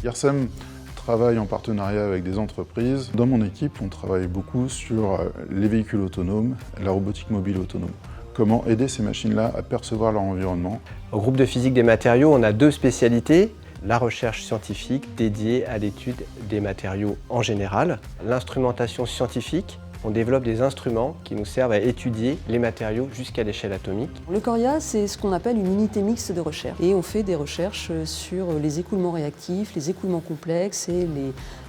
IRSEM travaille en partenariat avec des entreprises. Dans mon équipe, on travaille beaucoup sur les véhicules autonomes, la robotique mobile autonome. Comment aider ces machines-là à percevoir leur environnement. Au groupe de physique des matériaux, on a deux spécialités. La recherche scientifique dédiée à l'étude des matériaux en général. L'instrumentation scientifique, on développe des instruments qui nous servent à étudier les matériaux jusqu'à l'échelle atomique. Le Coria, c'est ce qu'on appelle une unité mixte de recherche. Et on fait des recherches sur les écoulements réactifs, les écoulements complexes et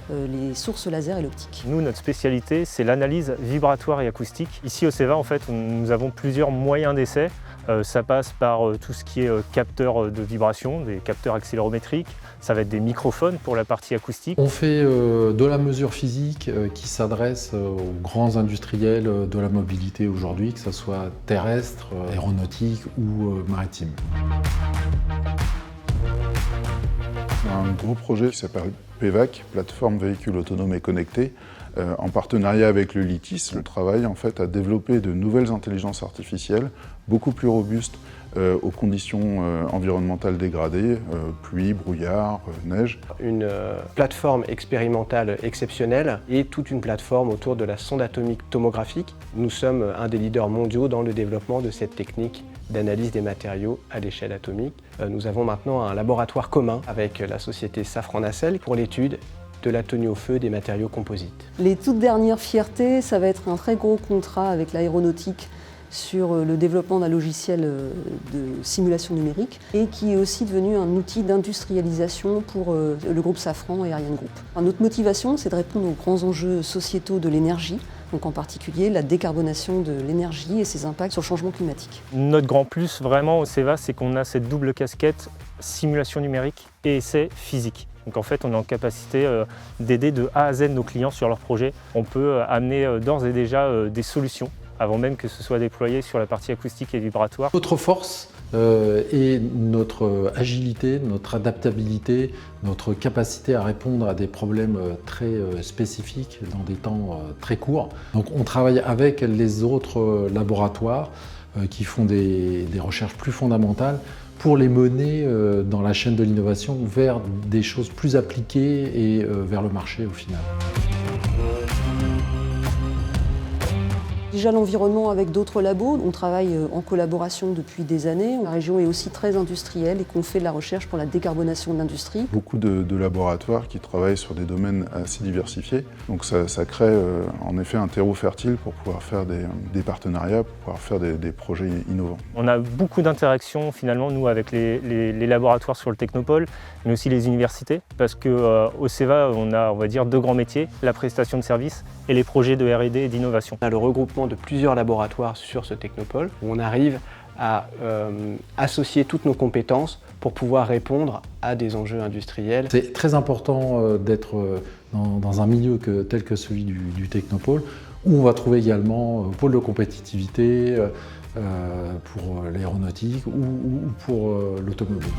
les sources laser et l'optique. Nous, notre spécialité, c'est l'analyse vibratoire et acoustique. Ici au CEVA, en fait, nous avons plusieurs moyens d'essai. Ça passe par tout ce qui est capteurs de vibration, des capteurs accélérométriques. Ça va être des microphones pour la partie acoustique. On fait de la mesure physique qui s'adresse aux grands industriels de la mobilité aujourd'hui, que ce soit terrestre, aéronautique ou maritime. Un gros projet qui s'appelle PVAC, Plateforme Véhicule Autonome et Connecté, en partenariat avec le LITIS. Le travail en fait à développer de nouvelles intelligences artificielles beaucoup plus robustes aux conditions environnementales dégradées, pluie, brouillard, neige. Une plateforme expérimentale exceptionnelle et toute une plateforme autour de la sonde atomique tomographique. Nous sommes un des leaders mondiaux dans le développement de cette technique d'analyse des matériaux à l'échelle atomique. Nous avons maintenant un laboratoire commun avec la société Safran Nacelle pour l'étude de la tenue au feu des matériaux composites. Les toutes dernières fiertés, ça va être un très gros contrat avec l'aéronautique sur le développement d'un logiciel de simulation numérique et qui est aussi devenu un outil d'industrialisation pour le groupe Safran et Ariane Group. Notre motivation, c'est de répondre aux grands enjeux sociétaux de l'énergie, donc en particulier la décarbonation de l'énergie et ses impacts sur le changement climatique. Notre grand plus vraiment au CEVA, c'est qu'on a cette double casquette simulation numérique et essai physique. Donc en fait, on est en capacité d'aider de A à Z nos clients sur leurs projets. On peut amener d'ores et déjà des solutions avant même que ce soit déployé sur la partie acoustique et vibratoire. Notre force est notre agilité, notre adaptabilité, notre capacité à répondre à des problèmes très spécifiques dans des temps très courts. Donc on travaille avec les autres laboratoires qui font des recherches plus fondamentales pour les mener dans la chaîne de l'innovation vers des choses plus appliquées et vers le marché au final. Déjà l'environnement avec d'autres labos, on travaille en collaboration depuis des années. La région est aussi très industrielle et qu'on fait de la recherche pour la décarbonation de l'industrie. Beaucoup de laboratoires qui travaillent sur des domaines assez diversifiés. Donc ça crée en effet un terreau fertile pour pouvoir faire des partenariats, pour pouvoir faire des projets innovants. On a beaucoup d'interactions finalement nous avec les laboratoires sur le Technopôle, mais aussi les universités, parce qu'au CEVA on a on va dire deux grands métiers, la prestation de services et les projets de R&D et d'innovation. On a le regroupement de plusieurs laboratoires sur ce Technopôle où on arrive à associer toutes nos compétences pour pouvoir répondre à des enjeux industriels. C'est très important d'être dans un milieu tel que celui du Technopôle, où on va trouver également pôle de compétitivité pour l'aéronautique ou pour l'automobile.